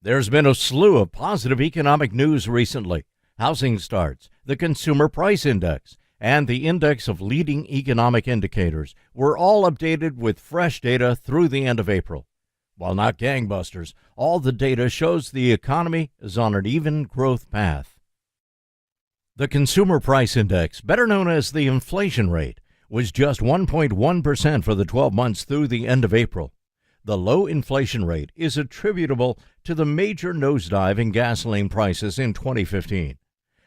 There's been a slew of positive economic news recently. Housing starts, the Consumer Price Index, and the Index of Leading Economic Indicators were all updated with fresh data through the end of April. While not gangbusters, all the data shows the economy is on an even growth path. The Consumer Price Index, better known as the inflation rate, was just 1.1% for the 12 months through the end of April. The low inflation rate is attributable to the major nosedive in gasoline prices in 2015.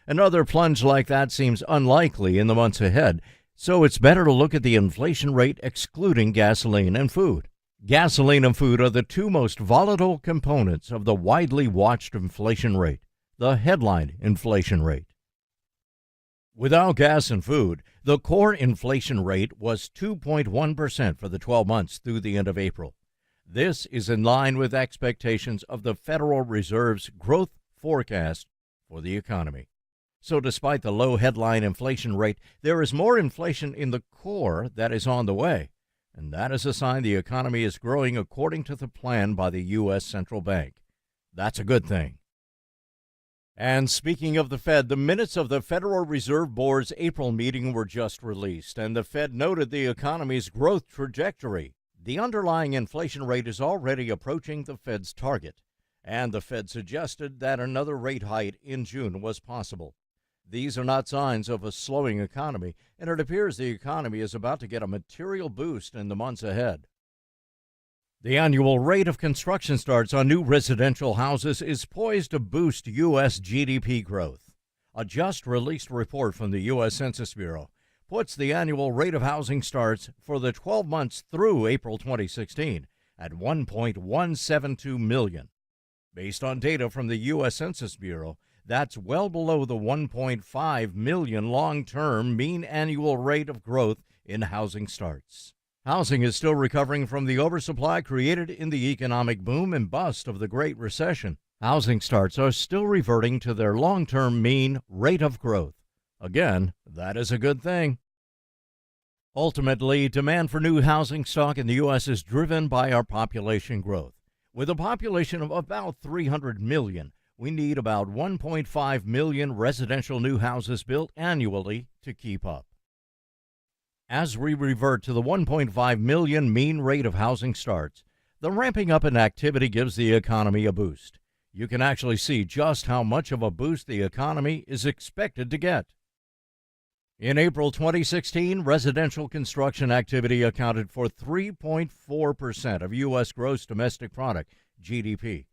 Another plunge like that seems unlikely in the months ahead, so it's better to look at the inflation rate excluding gasoline and food. Gasoline and food are the two most volatile components of the widely watched inflation rate, the headline inflation rate. Without gas and food, the core inflation rate was 2.1% for the 12 months through the end of April. This is in line with expectations of the Federal Reserve's growth forecast for the economy. So despite the low headline inflation rate, there is more inflation in the core that is on the way, and that is a sign the economy is growing according to the plan by the U.S. Central Bank. That's a good thing. And speaking of the Fed, the minutes of the Federal Reserve Board's April meeting were just released, and the Fed noted the economy's growth trajectory. The underlying inflation rate is already approaching the Fed's target, and the Fed suggested that another rate hike in June was possible. These are not signs of a slowing economy, and it appears the economy is about to get a material boost in the months ahead. The annual rate of construction starts on new residential houses is poised to boost U.S. GDP growth. A just-released report from the U.S. Census Bureau puts the annual rate of housing starts for the 12 months through April 2016 at 1.172 million. Based on data from the U.S. Census Bureau, that's well below the 1.5 million long-term mean annual rate of growth in housing starts. Housing is still recovering from the oversupply created in the economic boom and bust of the Great Recession. Housing starts are still reverting to their long-term mean rate of growth. Again, that is a good thing. Ultimately, demand for new housing stock in the U.S. is driven by our population growth. With a population of about 300 million, we need about 1.5 million residential new houses built annually to keep up. As we revert to the 1.5 million mean rate of housing starts, the ramping up in activity gives the economy a boost. You can actually see just how much of a boost the economy is expected to get. In April 2016, residential construction activity accounted for 3.4% of U.S. gross domestic product, GDP.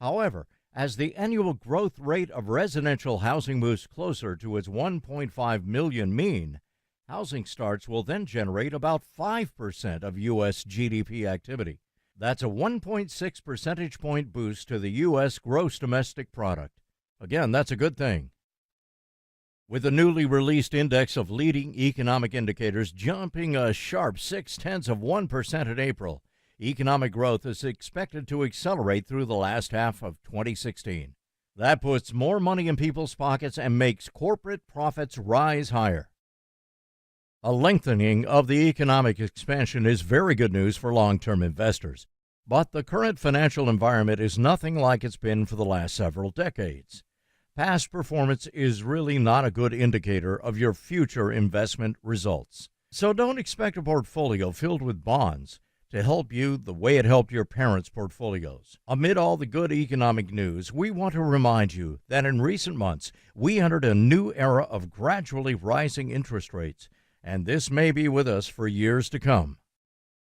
However, as the annual growth rate of residential housing moves closer to its 1.5 million mean, housing starts will then generate about 5% of U.S. GDP activity. That's a 1.6 percentage point boost to the U.S. gross domestic product. Again, that's a good thing. With the newly released Index of Leading Economic Indicators jumping a sharp 0.6% in April, economic growth is expected to accelerate through the last half of 2016. That puts more money in people's pockets and makes corporate profits rise higher. A lengthening of the economic expansion is very good news for long-term investors, but the current financial environment is nothing like it's been for the last several decades. Past performance is really not a good indicator of your future investment results. So don't expect a portfolio filled with bonds to help you the way it helped your parents' portfolios. Amid all the good economic news, we want to remind you that in recent months, we entered a new era of gradually rising interest rates, and this may be with us for years to come.